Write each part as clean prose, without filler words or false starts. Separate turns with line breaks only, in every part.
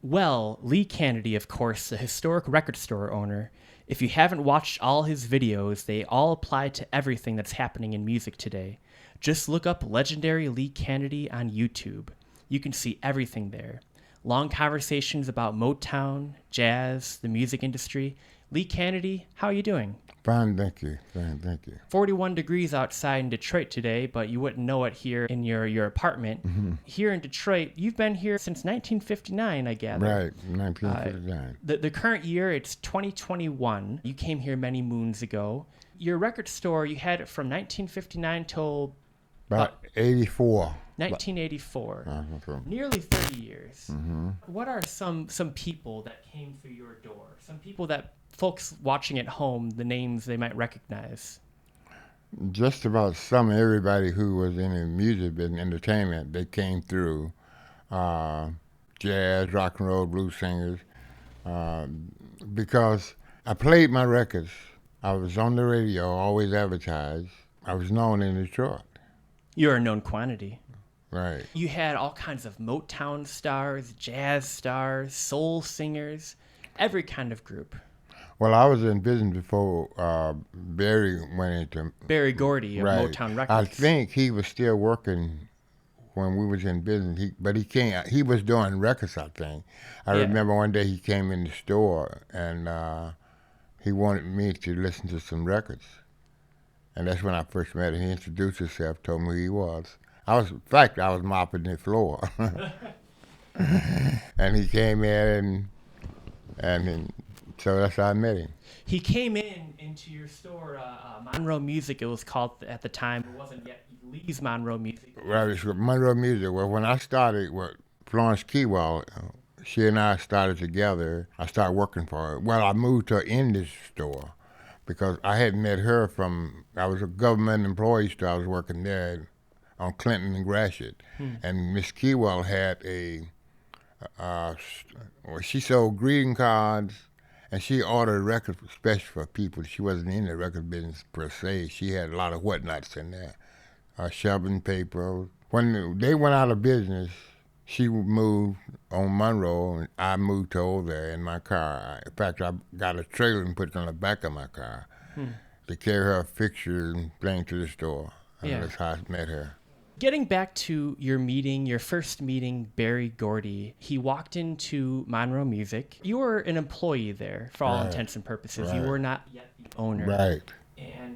Well, Lee Canady, of course, the historic record store owner. If you haven't watched all his videos, they all apply to everything that's happening in music today. Just look up legendary Lee Canady on YouTube. You can see everything there. Long conversations about Motown, jazz, the music industry. Lee Canady, how are you doing?
Fine, thank you. Fine, thank you.
41 degrees outside in Detroit today, but you wouldn't know it here in your apartment.
Mm-hmm.
Here in Detroit, you've been here since 1959, I gather.
Right, 1959.
The current year, it's 2021. You came here many moons ago. Your record store, you had it from 1959 till
About 84.
1984.
Okay.
Nearly 30 years.
Mm-hmm.
What are some people that came through your door? Some people that folks watching at home, the names they might recognize?
Just about everybody who was in the music and entertainment, they came through. Jazz, rock and roll, blues singers. Because I played my records. I was on the radio, always advertised. I was known in Detroit.
You're a known quantity.
Right.
You had all kinds of Motown stars, jazz stars, soul singers, every kind of group.
Well, I was in business before Barry went into...
Barry Gordy of Motown Records.
I think he was still working when we was in business, but he can't. He was doing records, I think. I remember one day he came in the store and he wanted me to listen to some records. And that's when I first met him. He introduced himself, told me who he was. I was mopping the floor. And he came in and so that's how I met him.
He came into your store, Monroe Music, it was called at the time. It wasn't yet Lee's Monroe Music.
Right, it's Monroe Music. Well, when I started with Florence Keywell, she and I started together. I started working for her. Well, I moved to her in this store because I had met her I was a government employee store. I was working there on Clinton and Gratiot. And Miss Keywell had she sold greeting cards. And she ordered records special for people. She wasn't in the record business per se. She had a lot of whatnots in there, shoving paper. When they went out of business, she moved on Monroe, and I moved to over there in my car. In fact, I got a trailer and put it on the back of my car to carry her fixture and bring to the store. And that's how I met her.
Getting back to your first meeting, Barry Gordy, he walked into Monroe Music. You were an employee there for all intents and purposes.
Right.
You were not yet the owner.
Right.
And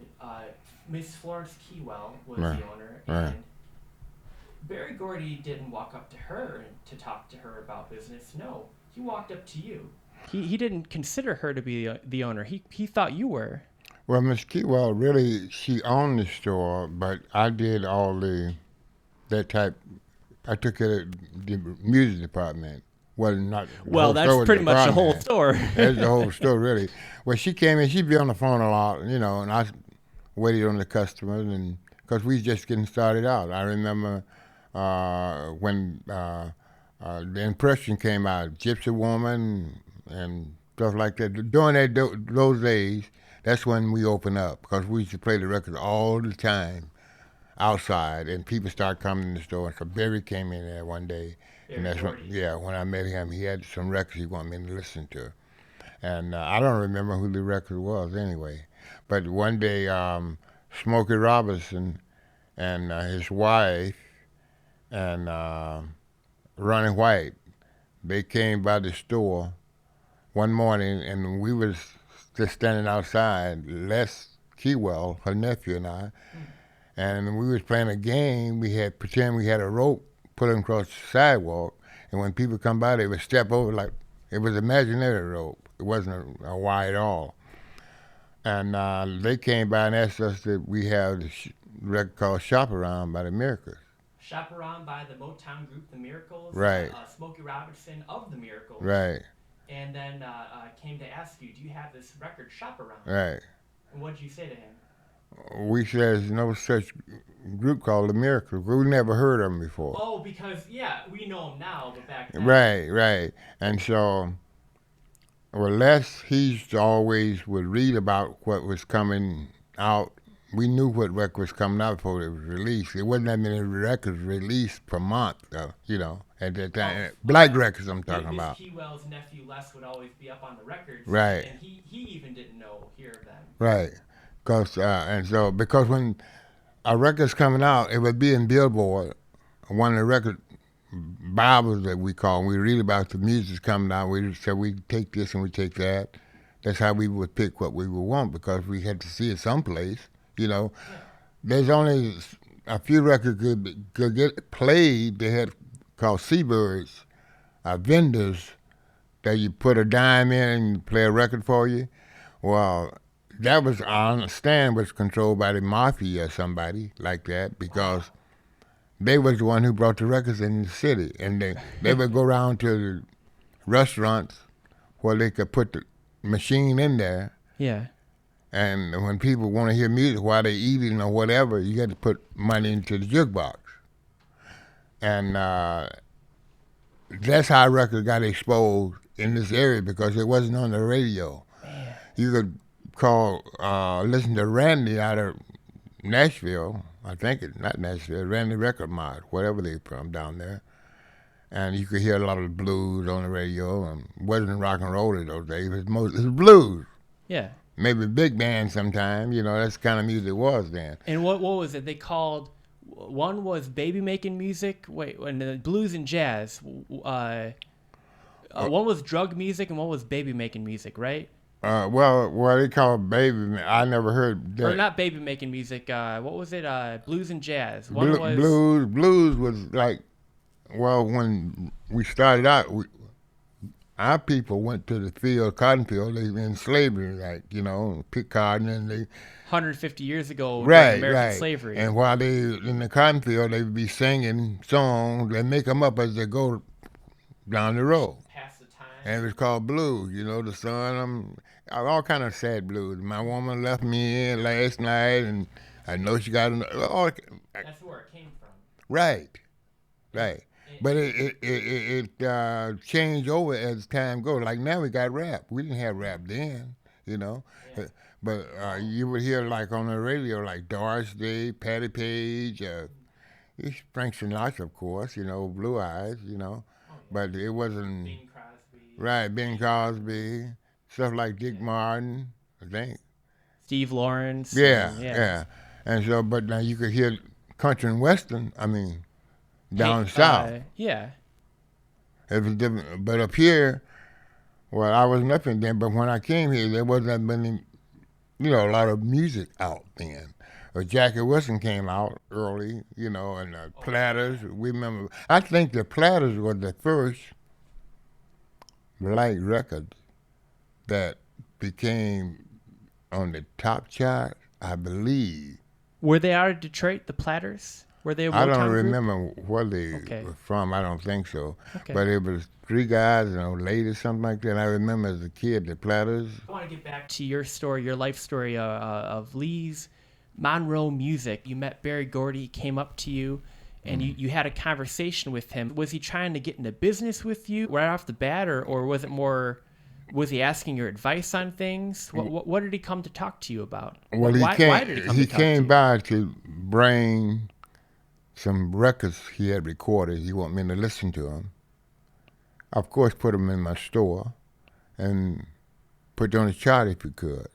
Miss Florence Keywell was
Right.
the owner.
Right.
And Barry Gordy didn't walk up to her to talk to her about business. No, he walked up to you. He didn't consider her to be the owner. He thought you were.
Well, Miss Keywell, really, she owned the store, but I did all that type. I took care of the music department. Well, not the
well,
whole
that's
store
pretty much the whole
department.
store.
That's the whole store, really. Well, she came in. She'd be on the phone a lot, and I waited on the customers, and because we was just getting started out. I remember when the Impression came out, Gypsy Woman and stuff like that. During those days, that's when we opened up because we used to play the records all the time outside, and people started coming in the store. So Barry came in there one day, and that's when I met him, he had some records he wanted me to listen to, and I don't remember who the record was anyway. But one day, Smokey Robinson and his wife and Ronnie White, they came by the store one morning, and we was just standing outside. Les Keywell, her nephew, and I. And we was playing a game. Pretend we had a rope pulling across the sidewalk, and when people come by, they would step over like it was imaginary rope. It wasn't a wire at all. And they came by and asked us that we have the record called "Shop Around" by the Miracles.
Shop Around by the Motown group, the Miracles.
Right.
Smokey Robinson of the Miracles.
Right.
And then came to ask you, do you have this record, Shop Around?
Right.
And what did you say to him?
We said there's no such group called the Miracles. We never heard of them before.
Oh, because, we know them now, but back then.
Right. And so, Les, he always would read about what was coming out we knew what record was coming out before it was released. It wasn't that many records released per month, at that time. Black records I'm talking
Miss
about.
Keywell's nephew Les would always be up on the records,
Right.
and he even didn't hear of them.
Right. Because when a record's coming out, it would be in Billboard, one of the record Bibles that we call. We read about the music's coming out. We said we take this and we take that. That's how we would pick what we would want because we had to see it someplace. There's only a few records could get played. They had called Seabirds, vendors that you put a dime in and play a record for you. Well, that was, I understand, was controlled by the mafia or somebody like that because they was the one who brought the records in the city. And they would go around to the restaurants where they could put the machine in there.
Yeah.
And when people want to hear music while they're eating or whatever, you got to put money into the jukebox. And that's how records got exposed in this area because it wasn't on the radio.
Man.
You could listen to Randy out of Nashville. I think it's not Nashville, Randy Record Mart, whatever they're from down there. And you could hear a lot of blues on the radio. And it wasn't rock and roll in those days. It was blues.
Yeah.
Maybe big band sometime. That's the kind of music it was then.
And what was it? They called, one was baby making music. Wait, and blues and jazz. One was drug music and one was baby making music, right?
Well, they call it baby. I never heard that.
Or not baby making music. What was it? Blues and jazz. One was
blues was like, when we started out, our people went to the field, cotton field. They were in slavery, pick cotton, and they
150 years ago,
right,
American slavery.
And while they in the cotton field, they would be singing songs. They make them up as they go down the road.
Pass the time.
And it was called blues. The son, all kind of sad blues. My woman left me in last night, and I know she got
That's where it came from.
Right. But it changed over as time goes. Like now we got rap. We didn't have rap then,
Yeah.
But you would hear like on the radio like Doris Day, Patti Page, Frank Sinatra, of course, Blue Eyes, But it wasn't...
Bing Crosby.
Right, Bing Crosby, stuff like Dick Martin, I think.
Steve Lawrence.
Yeah. And so, but now you could hear country and western, down south.
Yeah.
It was different. But up here, I wasn't up in there, but when I came here, there wasn't that many, a lot of music out then. Jackie Wilson came out early, and the Platters. We remember, I think the Platters was the first black record that became on the top chart, I believe.
Were they out of Detroit, the Platters? Were they a Motown
I don't
group?
remember where they were from. I don't think so. Okay. But it was three guys and a lady, something like that. I remember as a kid, the Platters.
I want to get back to your story, your life story of Lee's Monroe music. You met Berry Gordy, came up to you, and you had a conversation with him. Was he trying to get into business with you right off the bat, or was it more... Was he asking your advice on things? What did he come to talk to you about?
Well, why did he came by to bring some records he had recorded. He wanted me to listen to them. Of course, put them in my store and put them on the chart if you could.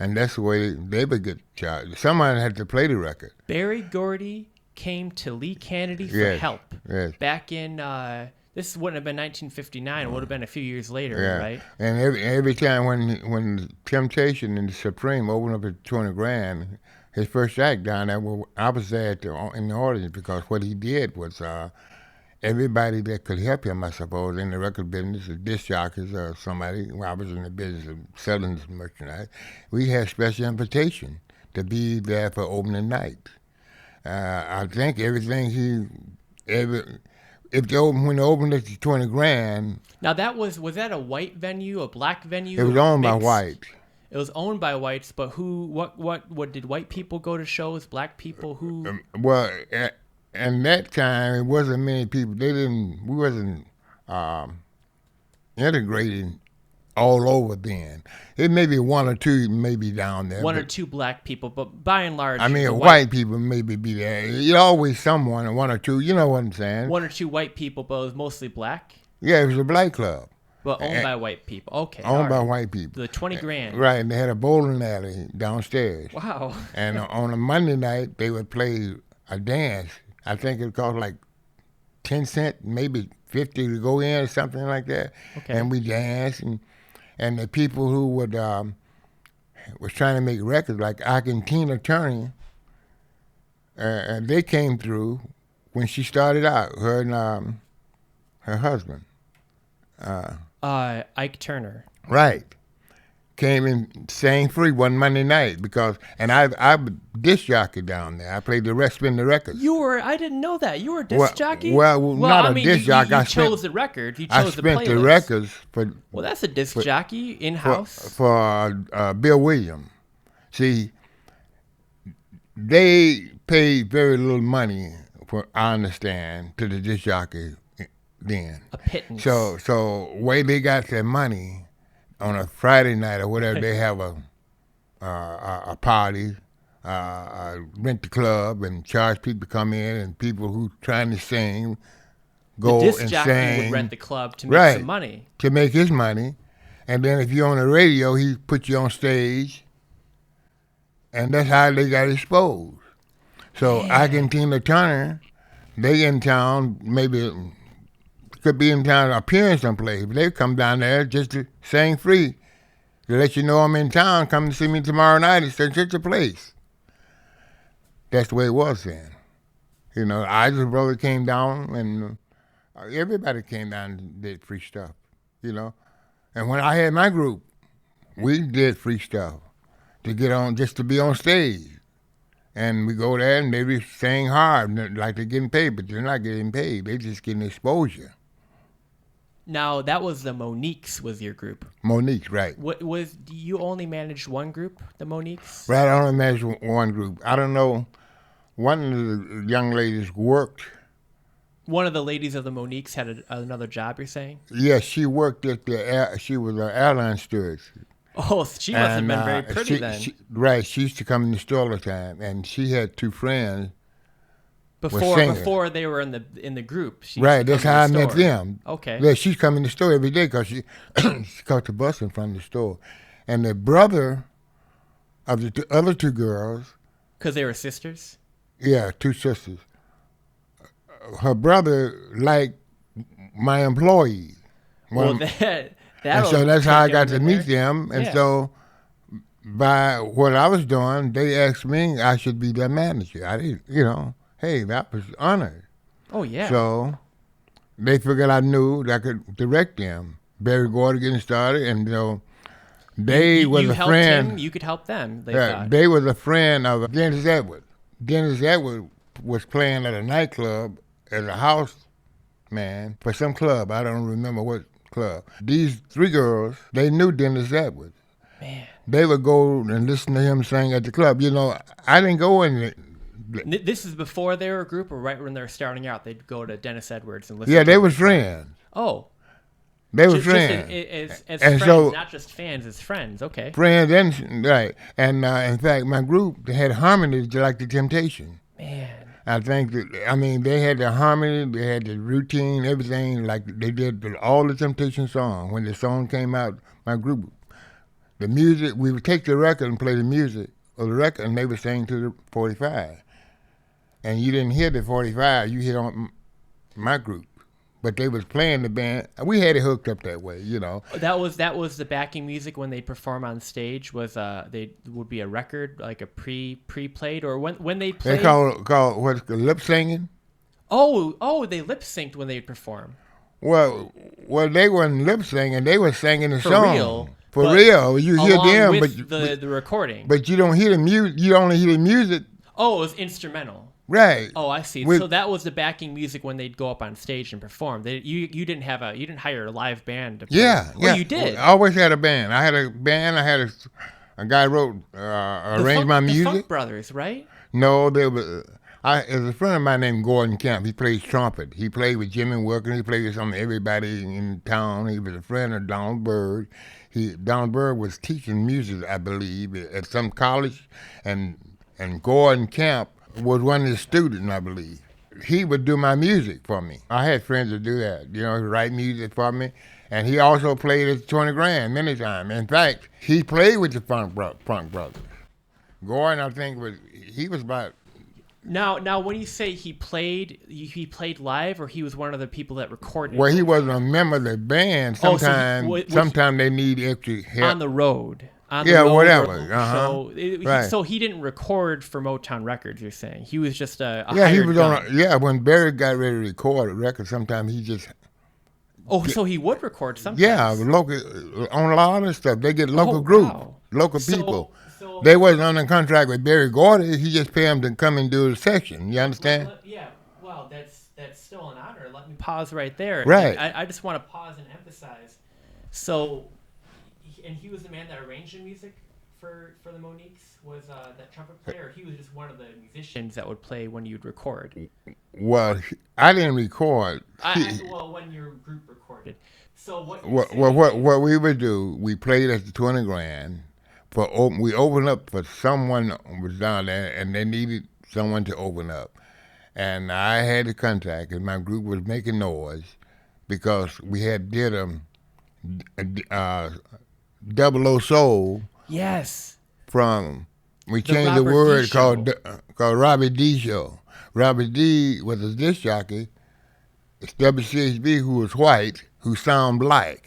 And that's the way they would get charged. Someone had to play the record.
Berry Gordy came to Lee Canady for help.
Yes.
Back in, this wouldn't have been 1959. It would have been a few years later, right?
And every time when Temptation and the Supreme opened up at 20 grand, his first act down there, I was there in the audience because what he did was everybody that could help him, I suppose, in the record business, the disc jockeys or somebody, I was in the business of selling this merchandise, we had special invitation to be there for opening night. I think everything when they opened it to 20 grand.
Now was that a white venue, a black venue?
It was owned by white.
It was owned by whites, but what did white people go to shows? Black people who?
And that time it wasn't many people. We wasn't integrating all over then. It may be one or two maybe down there.
One or two black people, but by and large,
I mean,
the
white people maybe be there. You always someone, one or two. You know what I'm saying?
one or two white people, but it was mostly black.
Yeah, it was a black club.
But owned by white people. Okay.
Owned by
right.
white people.
The 20 grand.
Right, and they had a bowling alley downstairs.
Wow.
And on a Monday night, they would play a dance. I think it cost like 10 cents, maybe 50 to go in or something like that.
Okay.
And we danced, and the people who would was trying to make records, like Argentina Turner, and they came through when she started out, her and her husband.
Ike Turner.
Right. Came and sang free one Monday night I disc jockey down there. I played spin the records.
I didn't know that. You were a disc jockey?
Well, not a disc jockey.
You chose the record. You chose the playlist.
I spent the records for...
Well, that's a disc jockey in-house.
For Bill Williams. See, they paid very little money, I understand, to the disc jockey then.
A pittance.
So way they got their money on a Friday night or whatever, they have a party, rent the club and charge people to come in, and people who trying to sing go
the disc
and
jockey
sing.
Would rent the club to make some money.
To make his money. And then if you're on the radio, he put you on stage, and that's how they got exposed. So Argentina Turner, they in town, maybe could be in town appearing someplace, but they come down there just to sing free. To let you know I'm in town, come to see me tomorrow night at such a place. That's the way it was then. You know, Isaac's brother came down, and everybody came down and did free stuff, you know. And when I had my group, we did free stuff to get on, just to be on stage. And we go there and they sang hard, like they're getting paid, but they're not getting paid. They're just getting exposure.
Now, that was the Moniques was your group.
Moniques, right.
You only managed one group, the Moniques?
Right, I only managed one group. I don't know, one of the young ladies worked.
One of the ladies of the Moniques had another job, you're saying?
Yes, she worked at she was an airline steward.
Oh, she must have been very pretty then.
She used to come in the store all the time, and she had two friends.
Before they were in the group.
Right, that's how I met them.
Okay.
Yeah, she'd come in the store every day because she caught the bus in front of the store. And the brother of the other two girls.
Because they were sisters?
Yeah, two sisters. Her brother liked my employee.
And
so that's how I got to meet them. And so by what I was doing, they asked me I should be their manager. I didn't, hey, that was honored.
Oh, yeah.
So they figured I knew that I could direct them. Barry Gordy getting started, and they was a friend.
Him, you could help them.
They was a friend of Dennis Edwards. Dennis Edwards was playing at a nightclub as a house man for some club. I don't remember what club. These three girls, they knew Dennis Edwards.
Man.
They would go and listen to him sing at the club. I didn't go in.
This is before they were a group, or right when they were starting out? They'd go to Dennis Edwards and listen.
Yeah, they was friends.
Oh,
they were friends.
As friends, so, not just fans, as friends. Okay.
Friends, and right, and in fact, my group they had harmonies like the Temptation.
Man.
I think they had the harmony, they had the routine, everything like they did all the Temptation songs. When the song came out, my group, the music, we would take the record and play the music of the record, and they would sing to the 45. And you didn't hear the 45, you hear on my group. But they was playing the band. We had it hooked up that way,
That was the backing music when they perform on stage. They would be a record, like a pre-played, or when they played.
They call what's lip singing.
Oh, they lip synced when they perform.
Well, they weren't lip singing. They were singing the
for
song.
Real.
For real, you hear them,
with the recording.
But you don't hear the music. You only hear the music.
Oh, it was instrumental.
Right.
Oh, I see. So that was the backing music when they'd go up on stage and perform. You didn't hire a live band to play.
Yeah.
You did.
I always had a band. I had a band. I had a guy wrote arranged my music.
The Funk Brothers, right?
No, they were. There's a friend of mine named Gordon Kemp. He plays trumpet. He played with Jimmy Wilkins. He played with some everybody in town. He was a friend of Donald Byrd. Donald Byrd was teaching music, I believe, at some college, and Gordon Kemp was one of his students, I believe. He would do my music for me. I had friends that do that, write music for me. And he also played at 20 Grand many times. In fact, he played with the Funk Brothers. Gordon, I think, he was about...
Now, when you say he played live, or he was one of the people that recorded?
Well, he wasn't a member of the band. Sometimes they need extra help.
On the road.
Whatever.
So he didn't record for Motown Records, you're saying? He was just a
he was
gun.
When Barry got ready to record a record, sometimes he just...
so he would record sometimes?
Yeah, local, on a lot of stuff. They get local groups, local people.
So
they wasn't under contract with Barry Gordy. He just paid them to come and do a section. You understand?
Well, that's still an honor. Let me pause right there.
Right.
I just want to pause and emphasize. So, and he was the man that arranged the music for the Moniques, was that trumpet player? Or he was just one of the musicians that would play when you'd record?
Well, I didn't record.
When your group recorded. So
what we would do, we played at the 20 Grand. We opened up for someone who was down there, and they needed someone to open up. And I had the contact, and my group was making noise because we had did Double O Soul.
Yes.
We changed the word called Robbie D Show. Robbie D was a disc jockey. It's WCHB, who was white, who sound black.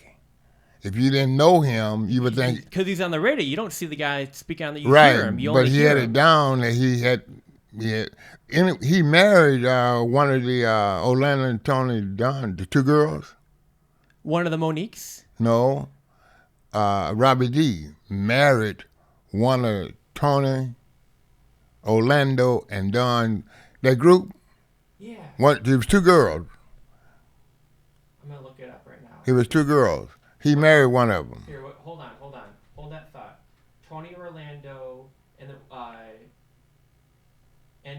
If you didn't know him, you would think...
Because he's on the radio. You don't see the guy speaking on the... You hear him.
But he had it down that he married one of the Orlando and Tony Dunn, the two girls.
One of the Moniques?
No. Robbie D married one of Tony, Orlando, and Don. That group?
Yeah.
There was two girls.
I'm going to look it up right now.
It was two girls. He married one of them.
Here, hold on. Hold that thought. Tony Orlando and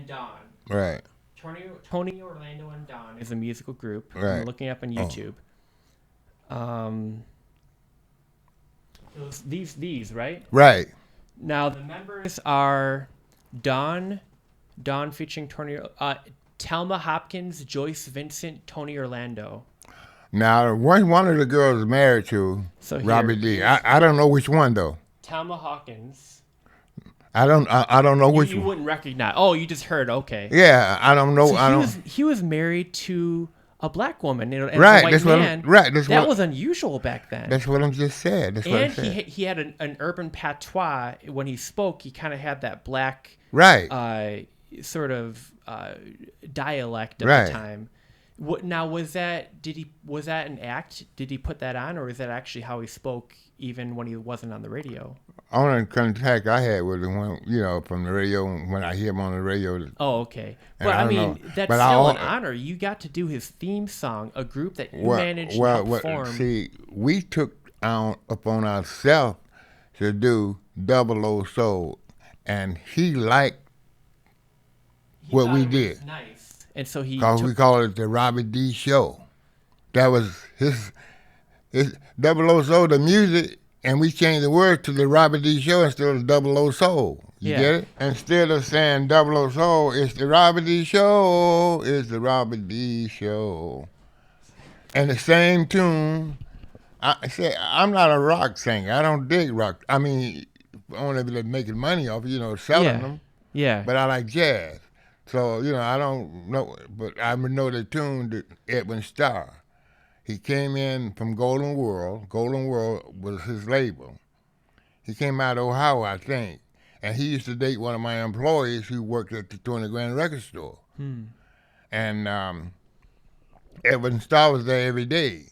Don.
Right.
Tony Orlando and Don is a musical group.
Right.
I'm looking up on YouTube. These, right?
Right.
Now the members are Don featuring Tony, Thelma Hopkins, Joyce Vincent, Tony Orlando.
Now, one of the girls is married to Robbie D. I don't know which one though.
Thelma Hawkins.
I don't know which one.
You wouldn't recognize. Oh, you just heard. Okay.
Yeah, I don't know.
So he was married to a black woman and
right,
a white man. That was unusual back then.
That's what I just said.
He had an urban patois when he spoke. He kind of had that black sort of dialect of the time. Now was that an act? Did he put that on, or is that actually how he spoke even when he wasn't on the radio?
Only contact I had was the one, from the radio when I hear him on the radio.
Oh, okay. But I mean, that's still an honor. You got to do his theme song, a group that you managed to perform.
See, we took upon ourselves to do Double O Soul, and he liked what we did.
Was nice. And so we
call it the Robbie D Show. That was his Double O Soul, the music, and we changed the word to the Robbie D Show instead of Double O Soul. You get it? Instead of saying Double O Soul, it's the Robbie D Show. It's the Robbie D Show. And the same tune. I'm not a rock singer. I don't dig rock. I mean, only making money off selling them.
Yeah.
But I like jazz. So, I don't know, but I know the tune to Edwin Starr. He came in from Golden World. Golden World was his label. He came out of Ohio, I think. And he used to date one of my employees who worked at the 20 Grand record store. And Edwin Starr was there every day.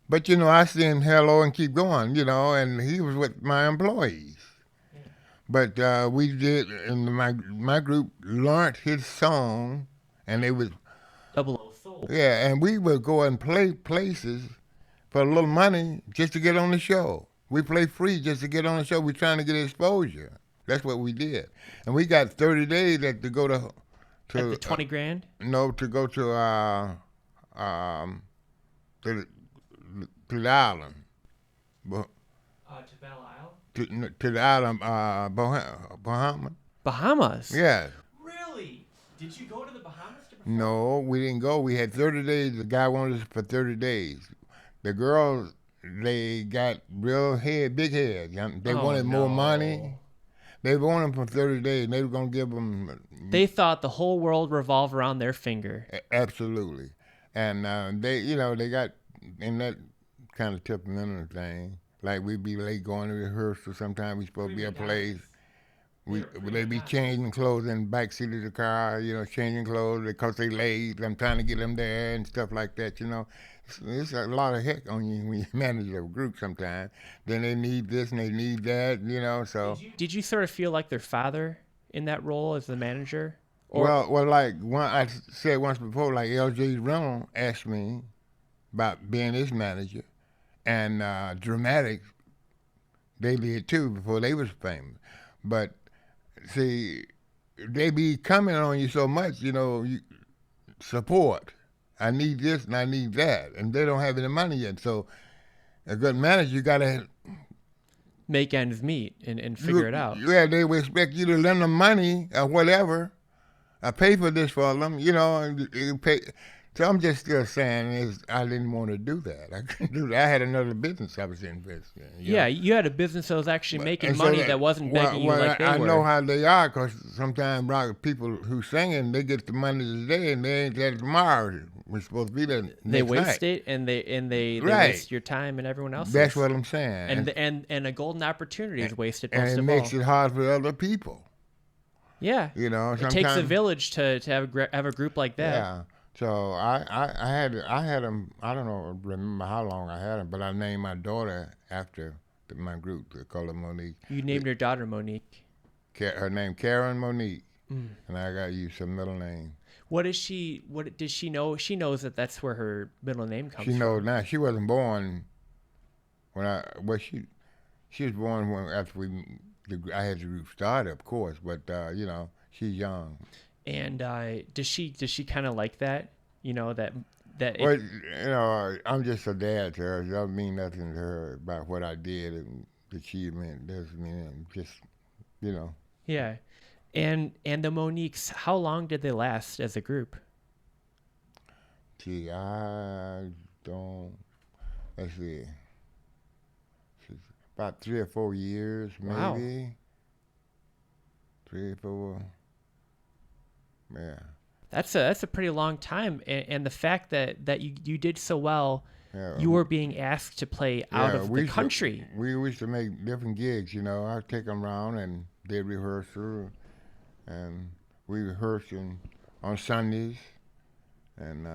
But, I see him hello and keep going, and he was with my employees. But we did, and my group learned his song, and they would...
Double O Soul.
Yeah, and we would go and play places for a little money just to get on the show. We play free just to get on the show. We're trying to get exposure. That's what we did. And we got 30 days to go to to
the 20 grand?
no, to go um, to the island, Bah-
To Belle Isle?
to the island, Bahamas.
Bahamas?
Yes.
Really? Did you go to the Bahamas to perform?
No, we didn't go. We had 30 days. The guy wanted us for 30 days. The girls, they got big heads. They wanted more money. They wanted them for 30 days. They were going to give them.
They thought the whole world revolved around their finger.
Absolutely. And they got in that kind of temperamental thing. Like we'd be late going to rehearsal. Sometimes we supposed to be a place. They be changing clothes in the back seat of the car, changing clothes because they late. I'm trying to get them there and stuff like that, It's a lot of heck on you when you manage a group sometimes. Then they need this and they need that, so.
Did you sort of feel like their father in that role as the manager?
Well, like I said once before, like L.J. Reynolds asked me about being his manager, and Dramatics, they did too before they was famous. But see, they be coming on you so much, support. I need this and I need that, and they don't have any money yet. So a good manager, you gotta
make ends meet and figure it out.
Yeah, they would expect you to lend them money or whatever. I pay for this for them, and pay. So I'm just still saying I didn't want to do that. I couldn't do that. I had another business I was investing in.
Yeah, you had a business that was actually making money that wasn't begging you like they were.
I know how they are because sometimes rock people who singing, they get the money today and they ain't there tomorrow. We're supposed to be there next
They waste
night.
it and they
Right.
waste your time and everyone else's.
That's what I'm saying.
And a golden opportunity is wasted most
and it
of
makes
all.
it hard for other people.
Yeah.
Sometimes
It takes a village to have a group like that.
Yeah. So I had them. I don't know remember how long I had them, but I named my daughter after my group, the Color Monique.
You named your daughter Monique.
Her name Karen Monique, and I got to use her middle name.
What is she? What does she know? She knows that that's where her middle name comes
She
from.
knows now. She wasn't born when she was born when after I had the group started, of course, but she's young.
And does she kind of like that?
Well, I'm just a dad to her. It doesn't mean nothing to her about what I did and the achievement. Doesn't mean just,
Yeah, and the Moniques, how long did they last as a group?
Gee, I don't. Let's see. About 3 or 4 years, maybe.
Wow.
3 or 4. Yeah.
That's a pretty long time, and the fact that you did so well,
Yeah.
you were being asked to play out of the country.
We used to make different gigs, I'd take them around and they'd rehearsal, and we rehearsed on Sundays, and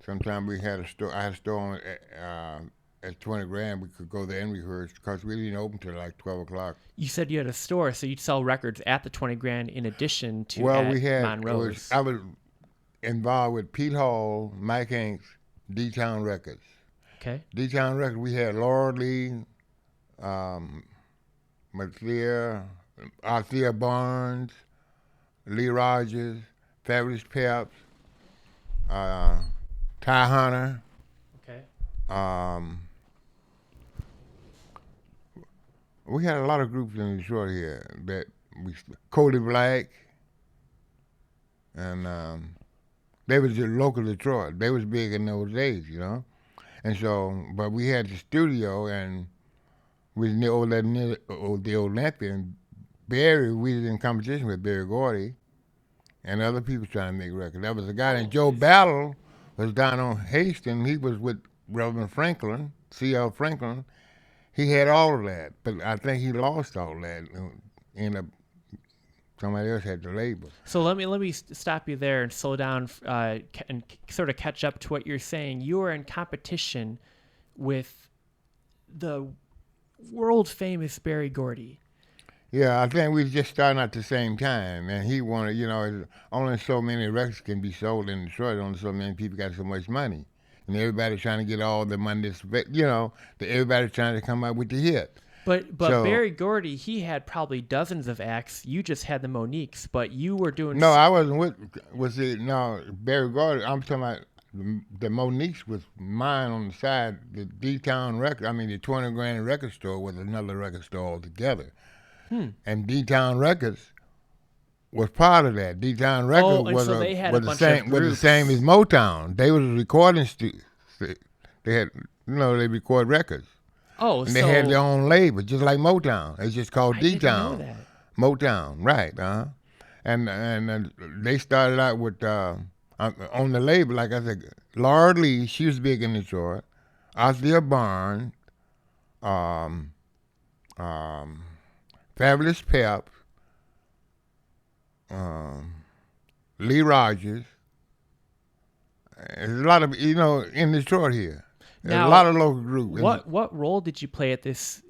sometimes we had a store. I had a store at 20 grand. We could go there and rehearse because we didn't open till like 12 o'clock.
You said you had a store, so you'd sell records at the 20 grand in addition to
we had
Monroe's.
I was involved with Pete Hall, Mike Hanks, D-Town Records.
Okay.
D-Town Records, we had Laura Lee, Althea Barnes, Lee Rogers, Fabulous Peps, Ty Hunter.
Okay.
We had a lot of groups in Detroit here Cody Black, and they was local Detroit. They was big in those days, And so, but we had the studio, and we was near the Olympian. Barry, we was in competition with Barry Gordy, and other people trying to make records. There was a guy named Joe Battle, was down on Hastings. He was with Reverend Franklin, C.L. Franklin. He had all of that, but I think he lost all that. Ended up, somebody else had the label.
So let me stop you there and slow down and sort of catch up to what you're saying. You were in competition with the world famous Barry Gordy.
Yeah, I think we was just starting at the same time, and he wanted, only so many records can be sold in Detroit. Only so many people got so much money. And everybody trying to get all the money, everybody trying to come up with the hit.
But
So
Berry Gordy, he had probably dozens of acts. You just had the Moniques, but you were doing.
no, I wasn't with. Was it no Barry Gordon? I'm talking about the Monique's was mine on the side. The D-Town record. I mean, the 20 Grand record store was another record store altogether. And D-Town Records was part of that. D-Town Records
and so they had a bunch
same
of
was the
groups.
same as Motown. They was a recording they had they record records.
Oh,
And they had their own label, just like Motown. It's just called
I didn't know
D-Town.
that.
Motown, right? And they started out with on the label, like I said, Laura Lee. She was big in Detroit. Oscar Barnes, Fabulous Pep, Lee Rogers. There's a lot of in Detroit here. There's
Now,
a lot of local groups.
What role did you play at this?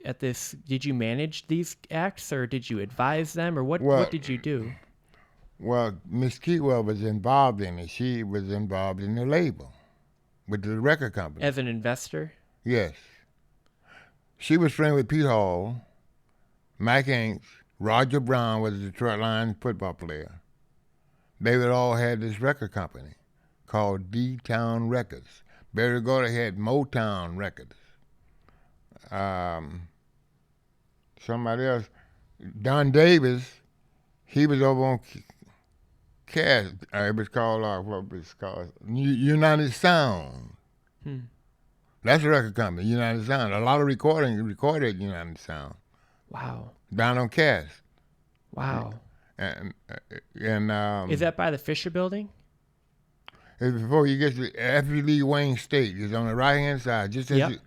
Did you manage these acts, or did you advise them, or what did you do?
Well, Miss Keywell was involved in it. She was involved in the label with the record company.
As an investor?
Yes. She was friends with Pete Hall, Mike Hanks, Roger Brown was a Detroit Lions football player. They would all had this record company called D-Town Records. Berry Gordy had Motown Records. Somebody else, Don Davis, he was over on Cass. It was called what was it called? United Sound. That's a record company, United Sound. A lot of recorded United Sound.
Wow.
Down on Cass.
Wow.
And
Is that by the Fisher Building?
before you get to after you leave Wayne State, it's on the right hand side. Just as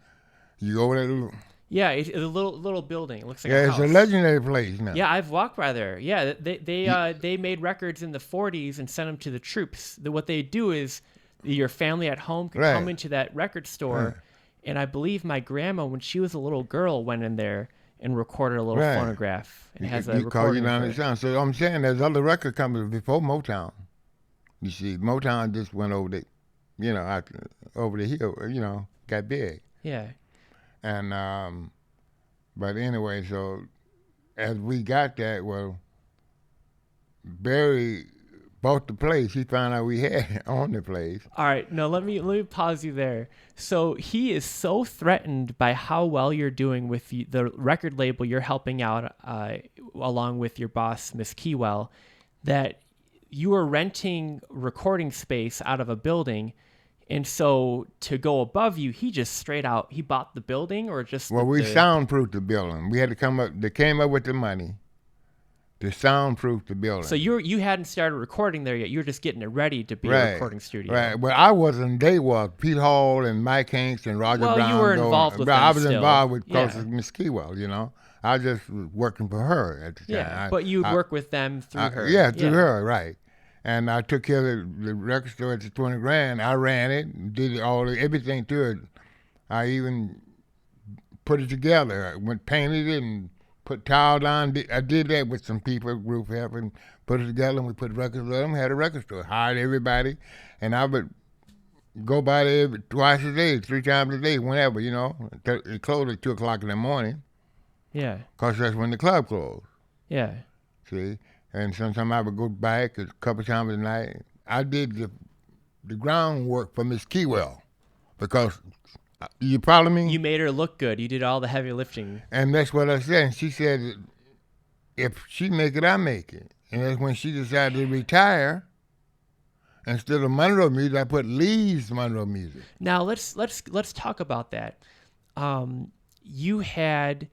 you go over that little.
Yeah, it's a little building. It looks like
Yeah,
a
it's
house.
a legendary place now.
Yeah, I've walked by there. Yeah, they made records in the 40s and sent them to the troops. What they do is your family at home can come into that record store, and I believe my grandma, when she was a little girl, went in there and recorded a little phonograph. It has a recording.
United Sound. So I'm saying there's other record companies before Motown. You see, Motown just went over over the hill, got big.
Yeah.
And but anyway, so as we got that, well, Barry bought the place. He found out we had on the place.
All right, no, let me pause you there. So he is so threatened by how well you're doing with the record label you're helping out, along with your boss, Miss Keywell, that you are renting recording space out of a building. And so to go above you, he just straight out, he bought the building or just...
Well, we soundproofed the building. We had to come up, they came up with the money to soundproof the building.
So you hadn't started recording there yet. You were just getting it ready to be a recording studio.
Right. Well, I wasn't. They was Pete Hall and Mike Hanks and Roger Brown.
Well, you were involved with them
I was
still.
involved with Miss Keywell, I just was working for her at the time.
Yeah, but you'd work with them through her.
Yeah, through her, right. And I took care of the record store at the 20 Grand. I ran it, did everything to it. I even put it together. I painted it and put tile down. I did that with some people, group help, and put it together. And we put records on them. Had a record store. Hired everybody, and I would go by there twice a day, 3 times a day, whenever. It closed at 2:00 in the morning.
Yeah.
Cause that's when the club closed.
Yeah.
See. And sometimes I would go back a couple times a night. I did the groundwork for Miss Keywell because you follow me?
You made her look good. You did all the heavy lifting.
And that's what I said. And she said, if she make it, I make it. And that's when she decided to retire. Instead of Monroe music, I put Lee's Monroe music.
Now let's talk about that. You had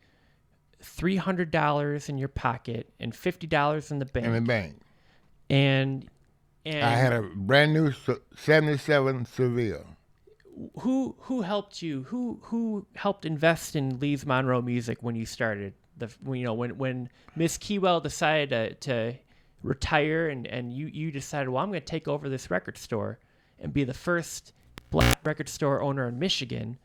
$300 in your pocket and $50 in the bank. And
I had a brand new 77 Seville.
Who helped you? Who helped invest in Lee's Monroe music when you started? When Miss Keywell decided to retire and you decided, well, I'm going to take over this record store and be the first black record store owner in Michigan.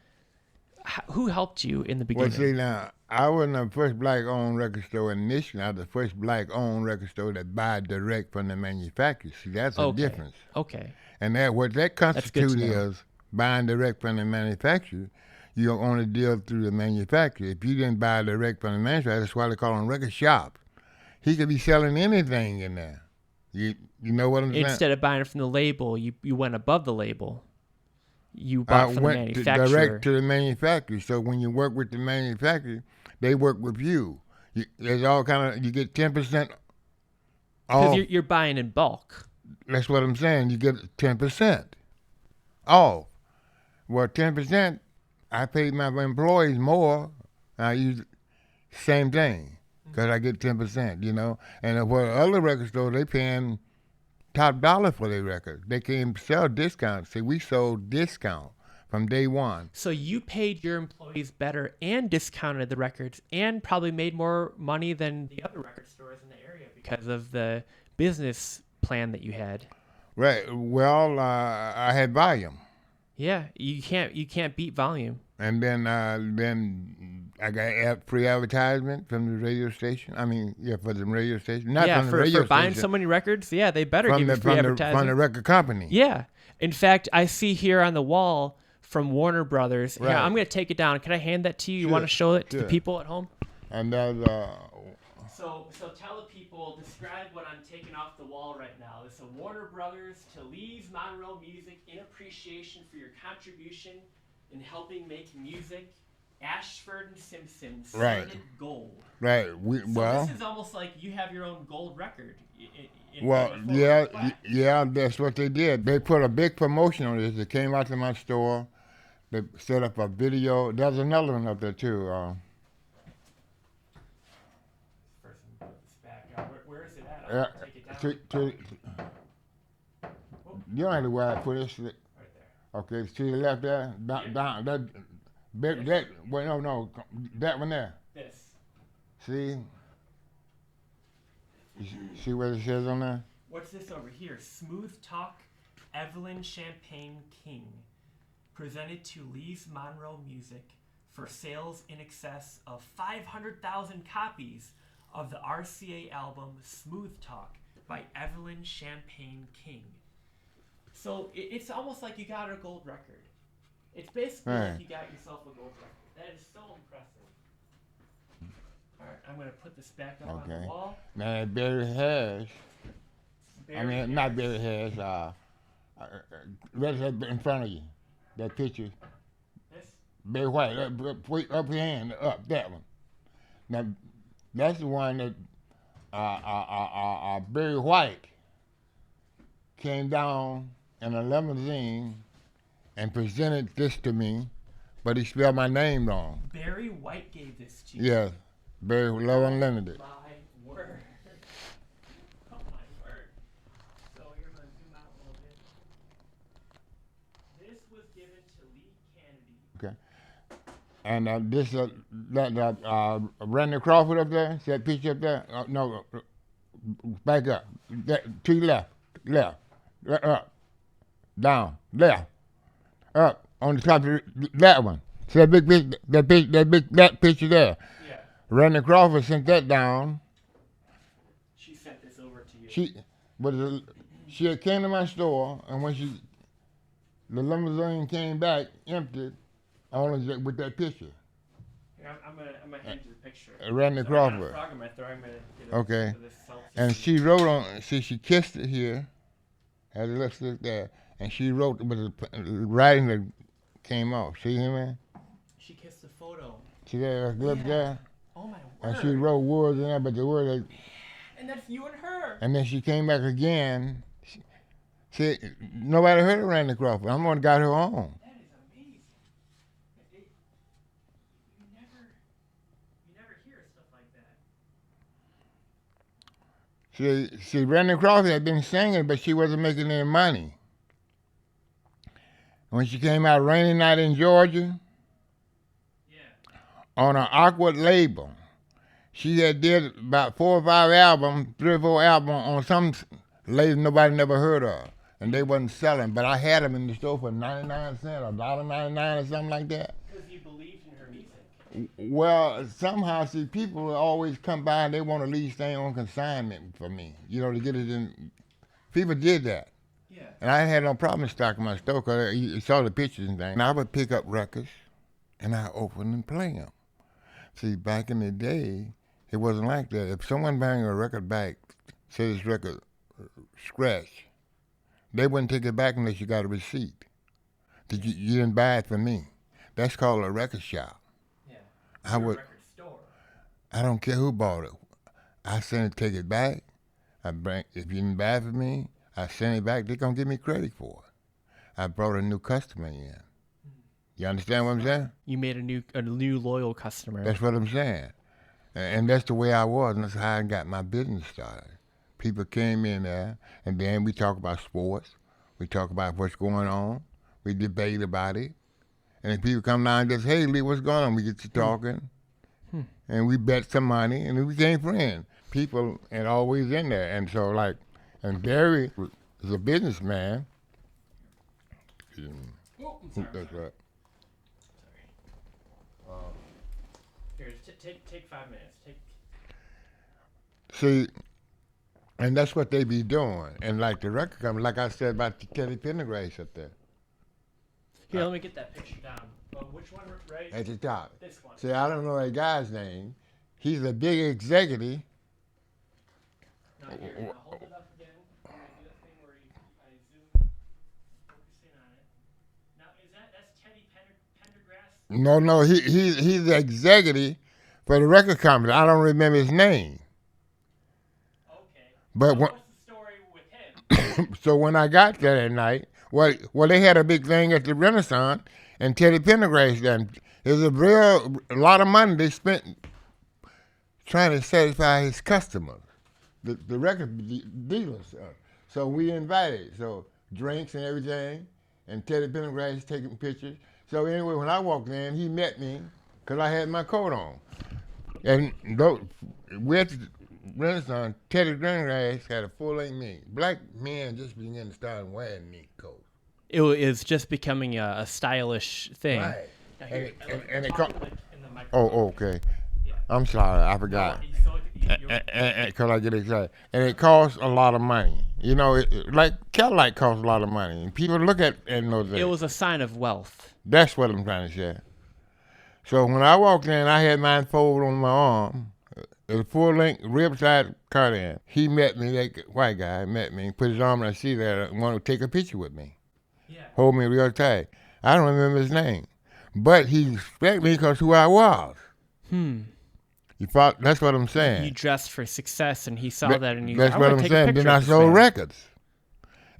Who helped you in the beginning?
Well, see, now, I wasn't the first black-owned record store in Michigan. I was the first black-owned record store that buy direct from the manufacturer. See, that's a difference.
Okay.
And what that constitutes is buying direct from the manufacturer. you only deal through the manufacturer. If you didn't buy direct from the manufacturer, that's why they call them record shops. He could be selling anything in there. You know what I'm saying?
Instead of buying it from the label, you went above the label. You bought from the manufacturer.
Direct to the manufacturer. So when you work with the manufacturer, they work with you. There's all kind of, you get 10% off.
Because you're buying in bulk.
That's what I'm saying. You get 10% off. Well, 10%, I pay my employees more. I use same thing because I get 10%, you know. And for other record stores, they paying top dollar for their records. They can't sell discounts. See, we sold discount from day one.
So you paid your employees better and discounted the records and probably made more money than the other record stores in the area because of the business plan that you had.
Right. Well, I had volume.
Yeah, you can't beat volume.
And then I got free advertisement from the radio station. I mean, for the radio station. Not from the radio
for buying
station,
so many records, yeah, they better give you free advertising.
From the record company.
Yeah. In fact, I see here on the wall from Warner Brothers.
Right.
Here, I'm going to take it down. Can I hand that to you? You want to show it to the people at home?
And that's...
So tell the people, describe what I'm taking off the wall right now. It's a Warner Brothers to Lee's Monroe Music in appreciation for your contribution in helping make music. Ashford and Simpson,
right.
Gold.
Right.
This is almost like you have your own gold record.
Yeah, that's what they did. They put a big promotion on this. They came out to my store. They set up a video. There's another one up there too.
Where is it at? I'll take it down.
You don't have to where I put this.
Right there.
Okay, to the left there. Down that. That wait, no, that one there.
This.
See what it says on there?
What's this over here? Smooth Talk, Evelyn Champagne King, presented to Lee's Monroe Music for sales in excess of 500,000 copies of the RCA album Smooth Talk by Evelyn Champagne King. So it's almost like you got a gold record. It's basically like you got yourself a gold record. That is so impressive. All right, I'm going to put this back up on the wall.
Now, Barry Harris. Not Barry Harris. Right in front of you. That picture.
This?
Barry White. Up your hand. Up. That one. Now, that's the one that Barry White came down in a limousine and presented this to me, but he spelled my name wrong.
Barry White gave this to you?
Yes. Barry Love Unlimited.
My word. Oh, my word. So here, I'm going to zoom out a little bit. This was given to Lee Canady.
Okay. And this, Randy Crawford up there, see that picture up there? No, back up. To your left, up, down, left, up, on the top of that one. See that that picture there?
Yeah.
Randy Crawford sent that down.
She sent this over to you.
She had came to my store, and when the limousine came back empty, only with that picture.
Here, I'm gonna hand you the picture.
Randy Crawford.
I got a frog in my throat. I'm gonna get
okay.
This
and she wrote on. See, she kissed it here. Had a lipstick there, and she wrote with the writing that came off. See him, man?
She kissed the photo.
See that lip there?
Oh my word!
And she wrote words in there, but the word.
And that's you and her.
And then she came back again. See, nobody heard of Randy Crawford. I'm the one that got her on.
That is amazing. You never hear stuff like that.
See, Randy Crawford had been singing, but she wasn't making any money. When she came out Rainy Night in Georgia, on an Awkward label, she had did about 4 or 5 albums, 3 or 4 albums on some label nobody never heard of, and they wasn't selling. But I had them in the store for 99 cents, $1.99 or something like that.
Because you believed in her music.
Well, somehow, see, people always come by and they want to leave things on consignment for me, to get it in. People did that.
Yeah.
And I had no problem stocking my store because you saw the pictures and things. And I would pick up records and I open and play them. See, back in the day, it wasn't like that. If someone bring a record back, say this record scratch, they wouldn't take it back unless you got a receipt. That you didn't buy it from me. That's called a record shop.
Yeah.
I would.
Record store.
I don't care who bought it. I send it, take it back. If you didn't buy it from me, I send it back. They're gonna give me credit for it. I brought a new customer in. You understand what I'm saying?
You made a new loyal customer.
That's what I'm saying. And that's the way I was, and that's how I got my business started. People came in there, and then we talk about sports. We talk about what's going on. We debate about it. And if people come down and just, hey, Lee, what's going on? We get to talking. And we bet some money, and we became friends. People and always in there. And so, like, and Barry is a businessman.
Oh, I'm sorry.
That's right.
Here, take 5 minutes.
See, and that's what they be doing. And like the record company, like I said about the Teddy Pendergrass up there.
Here, let me get that picture down. Which one, right?
At the top.
This one.
See, I don't know that guy's name. He's a big executive.
Now, here, now hold it up again. I'm going to do that thing where I zoom, focus in on it. Now, that's Teddy Pendergrass?
No, he's the executive for the record company. I don't remember his name.
Okay.
But
what's the story with him?
So when I got there that night, well, they had a big thing at the Renaissance, and Teddy Pendergrass done. It was a lot of money they spent trying to satisfy his customers, the record dealers. So we invited, so drinks and everything, and Teddy Pendergrass taking pictures. So anyway, when I walked in, he met me because I had my coat on. And we at the Renaissance, Teddy Pendergrass had a full-length mink. Black men just began to start wearing mink coats.
It is just becoming a stylish thing.
Right.
Now, here,
And it
talk
caught.
in the microphone.
Oh, okay.
Yeah.
I'm sorry, I forgot. Because I get excited. And it costs a lot of money. You know, like Cadillac costs a lot of money. And people look at it and know that.
It was a sign of wealth.
That's what I'm trying to say. So when I walked in, I had mine folded on my arm. It was a full-length rib-side cardigan. He met me, that white guy met me, put his arm on the seat there and wanted to take a picture with me.
Yeah.
Hold me real tight. I don't remember his name. But he respected me because who I was. That's what I'm saying.
You dressed for success, and he saw that, and he
That's what I'm saying. Then I sold records.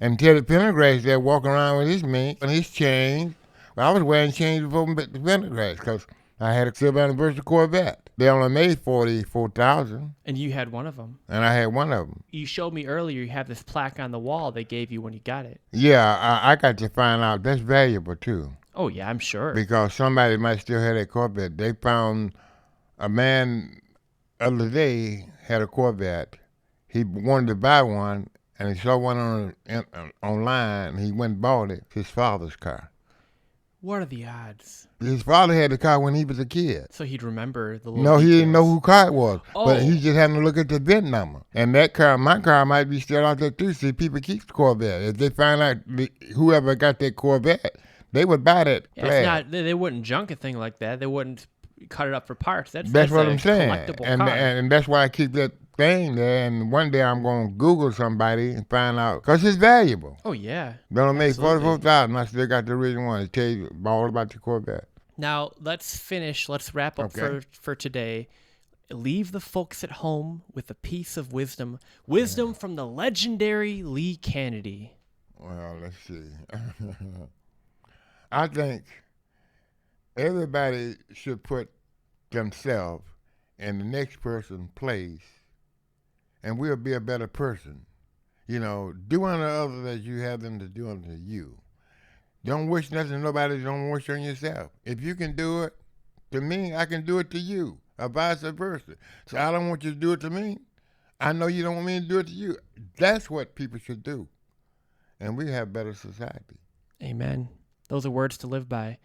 And Teddy Pendergrass there walking around with his mink and his chains. Well, I was wearing chains before Pendergrass because I had a silver anniversary Corvette. They only made 44,000.
And you had one of them.
And I had one of them.
You showed me earlier you have this plaque on the wall they gave you when you got it.
Yeah, I got to find out that's valuable too.
Oh, yeah, I'm sure.
Because somebody might still have that Corvette. They found a man the other day had a Corvette. He wanted to buy one, and he saw one online, and he went and bought it. His father's car.
What are the odds?
His father had the car when he was a kid.
So he'd remember the little
No, he
details.
didn't know who car it was.
Oh.
But he just had to look at the VIN number. And that car, my car, might be still out there too. See, people keep the Corvette. If they find out whoever got that Corvette, they would buy that
Yeah,
flag.
it's not, they wouldn't junk a thing like that. They wouldn't cut it up for parts. That's
what
a
I'm saying.
collectible
And,
car.
and that's why I keep that thing there. And one day I'm going to Google somebody and find out. Because it's valuable.
Oh, yeah.
They only made
Absolutely.
44,000. I still got the original one to tell you all about the Corvette.
Now, let's wrap up for today. Leave the folks at home with a piece of wisdom. Wisdom from the legendary Lee Canady.
Well, let's see. I think everybody should put themselves in the next person's place, and we'll be a better person. You know, do unto others as you have them to do unto you. Don't wish nothing nobody, don't wish on yourself. If you can do it to me, I can do it to you, or vice versa. So I don't want you to do it to me. I know you don't want me to do it to you. That's what people should do. And we have better society.
Amen. Those are words to live by.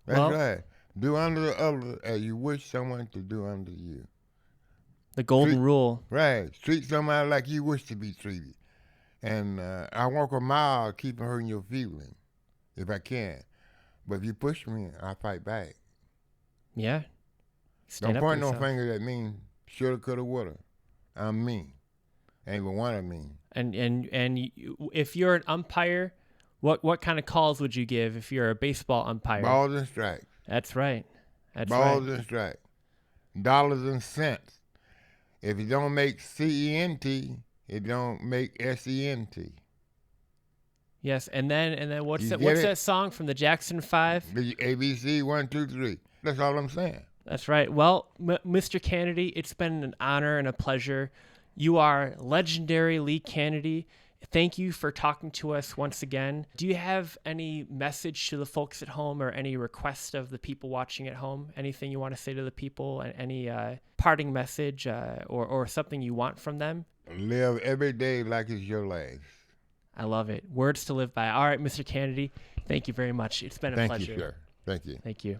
That's
well,
right. Do unto others as you wish someone to do unto you.
The golden rule.
Right. Treat somebody like you wish to be treated. And I walk a mile keeping hurting your feelings, if I can. But if you push me, I fight back.
Yeah. Stand
Don't
up for
point no
yourself.
finger that means shoulda, coulda, woulda. I'm mean. Ain't but one of mean.
And if you're an umpire, what kind of calls would you give if you're a baseball umpire?
Balls and strikes.
That's right. That's
Balls
right.
and strikes. Dollars and cents. If it don't make CENT, it don't make SENT.
Yes, and then what's
You
that?
get
What's
it?
that song from the Jackson 5?
The ABC 1, 2, 3. That's all I'm saying.
That's right. Well, Mr. Canady, it's been an honor and a pleasure. You are legendary Lee Canady. Thank you for talking to us once again. Do you have any message to the folks at home or any request of the people watching at home? Anything you want to say to the people? Any parting message or something you want from them?
Live every day like it's your last.
I love it. Words to live by. All right, Mr. Canady, thank you very much. It's been a
Thank
pleasure.
you, sir. Thank you.
Thank you.